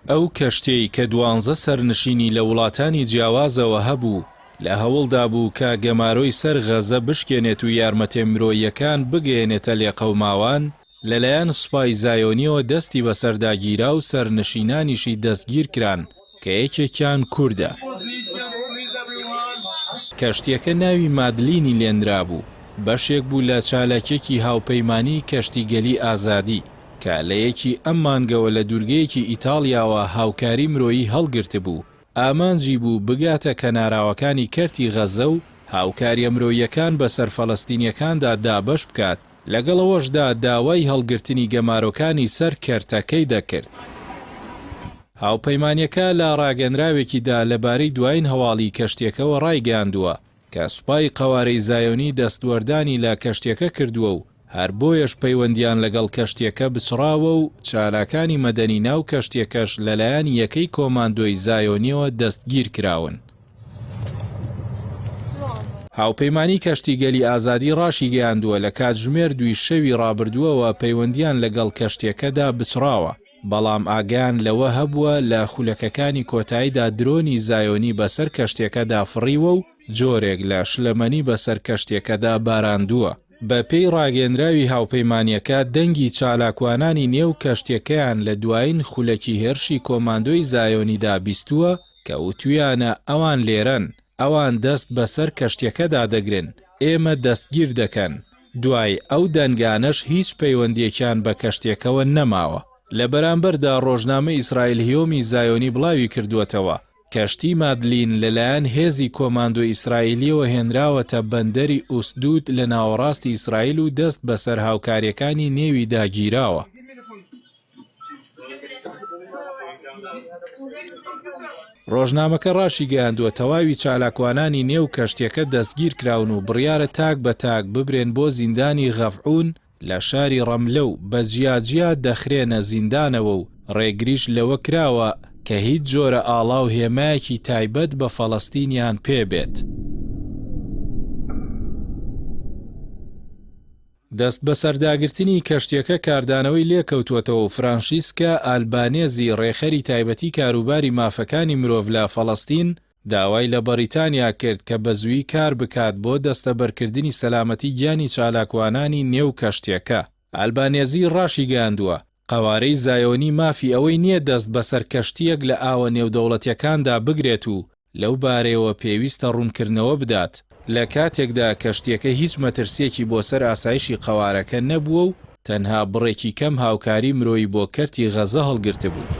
ئەو کەشتەی کە 12 سەرنشینی لە وڵاتانی جیاوازەوە هەبوو لە هەوڵدا بوو کە گەمارۆی سەر غەزە بشکێنێت و یارمەتە مرۆییەکان بگەێنێتە لێقەوماوان لەلایەن سوپای زایۆنیەوە دەستی بەسەرداگیرا و سەرنشینانیشی دەستگیر کران کە یەکێکیان کووردە. کەشتیەکە ناوی مادلینی لێنرا بوو، بەشێک بوو لە چالاکێکی هاوپەیمانی کەشتیگەلی ئازادی کە لە یەکی ئەم مانگەوە لە دوورگەیەکی ئیتاڵیاوە هاوکاری مرۆیی هەڵگرت بوو، ئامانجی بوو بگاتە کەناراوەکانی کەرتی غەزە و هاوکاریە مرۆییەکان بەسەر فەڵەستینیەکاندا دابەش بکات، لەگەڵەوەشدا داوای هەڵگرتنی گەمارۆکانی سەر کەرتەکەی دەکرد. هاوپەیمانیەکە لە ڕاگەنراوێکیدا لەبارەی دوایین هەواڵی کەشتیەکەوە ڕایگەاندووە کە سوپای قەوارەی زایۆنی دەستوەردانی لە کەشتیەکە کردووە و هەر بۆیەش پەیوەندیان لەگەڵ کەشتیەکە بچڕاوە و چالاکانی مەدەنی ناو کەشتیەکەش لەلایەن یەکەی کۆماندۆی زایۆنیەوە دەستگیر کراون. هاوپەیمانی کەشتیگەلی ئازادی ڕاشی گەیاندووە لە کاتژمێر 2 شەوی ڕابردووەوە پەیوەندیان لەگەڵ کەشتیەکەدا بچڕاوە، بەڵام ئاگیان لەوە هەبووە لە خولەکەکانی کۆتاییدا درۆنی زایۆنی بەسەر کەشتیەکەدا فڕیوە و جۆرێک لە شلەمەنی بەسەر کەشتیەکەدا باراندووە. بە پێی ڕاگەنراوی هاوپەیمانیەکە دەنگی چالاکوانانی نێو کەشتیەکەیان لە دوایین خولەکی هێرشی کۆماندۆی زایۆنیدا بیستووە کە وتویانە ئەوان لێرەن، ئەوان دەست بەسەر کەشتیەکەدا دەگرن، ئێمە دەستگیر دەکەن. دوای ئەو دەنگانەش هیچ پەیوەندیەکیان بە کەشتیەکەوە نەماوە. لە بەرامبەردا ڕۆژنامە ئیسرائیل هیۆمی زایۆنی بڵاوی کردووەتەوە کەشتی مادلین لەلایەن هێزی کۆماندۆ ئیسرائیلیەوە هێنراوەتە بەندەری ئوسدود لە ناوەڕاستی ئیسرائیل و دەست بەسەر هاوکاریەکانی نێوی داگیراوە. ڕۆژنامەکە ڕاشی گەیاندووە تەواوی چالاکوانانی نێو کەشتیەکە دەستگیر کراون و بڕیارە تاک بە تاک ببرێن بۆ زیندانی غەفعون لە شاری ڕەملە و بە جیاجیا دەخرێنە زیندانەوە و ڕێگریش لەوە کراوە کە هیچ جۆرە ئاڵاو هێمایەکی تایبەت بە فەڵەستینیان پێبێت. دەست بە سەرداگرتنی کەشتیەکە کاردانەوەی لێکەوتوەتەوە و فرانشیسکا ئالبانێزی ڕێخەری تایبەتی کاروباری مافەکانی مرۆڤ لە فەڵەستین داوای لە بەریتانیا کرد کە بە زووی کار بکات بۆ دەستەبەرکردنی سەلامەتی گیانی چالاکوانانی نێو کەشتیەکە. ئالبانێزی ڕاشی گەیاندووە قەوارەی زایۆنی مافی ئەوەی نییە دەست بەسەر کەشتیەک لە ئاوە نێودەوڵەتیەکاندا بگرێت و لەو بارەیەوە پێویستە ڕوونکردنەوە بدات. لە کاتێکدا کەشتیەکە هیچ مەترسیەکی بۆ سەر ئاسایشی قەوارەکە نەبووە و تەنها بڕێکی کەم هاوکاری مرۆیی بۆ کەرتی غەزە هەڵگرت بوو.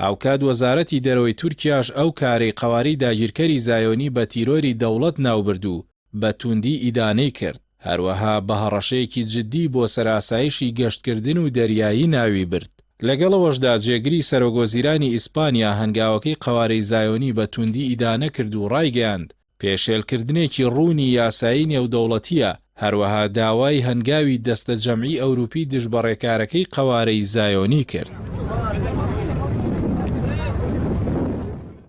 هاوکات وەزارەتی دەرەوەی تورکیاش ئەو کارەی قەوارەی داگیرکەری زایۆنی بە تیرۆری دەوڵەت ناوبرد و بە توندی ئیدانەی کرد، هەروەها بە هەڕەشەیەکی جددی بۆ سەر ئاسایشی گەشتکردن و دەریایی ناوی برد. لەگەڵەوەشدا جێگری سەرۆگۆزیرانی ئیسپانیا هەنگاوەکەی قەوارەی زایۆنی بە توندی ئیدانە کرد و ڕایگەیاند پێشێلکردنێکی ڕوونی یاسایی نێودەوڵەتیە، هەروەها داوای هەنگاوی دەستە جەمعی ئەوروپی دژبەڕێکارەکەی قەوارەی زایۆنی کرد.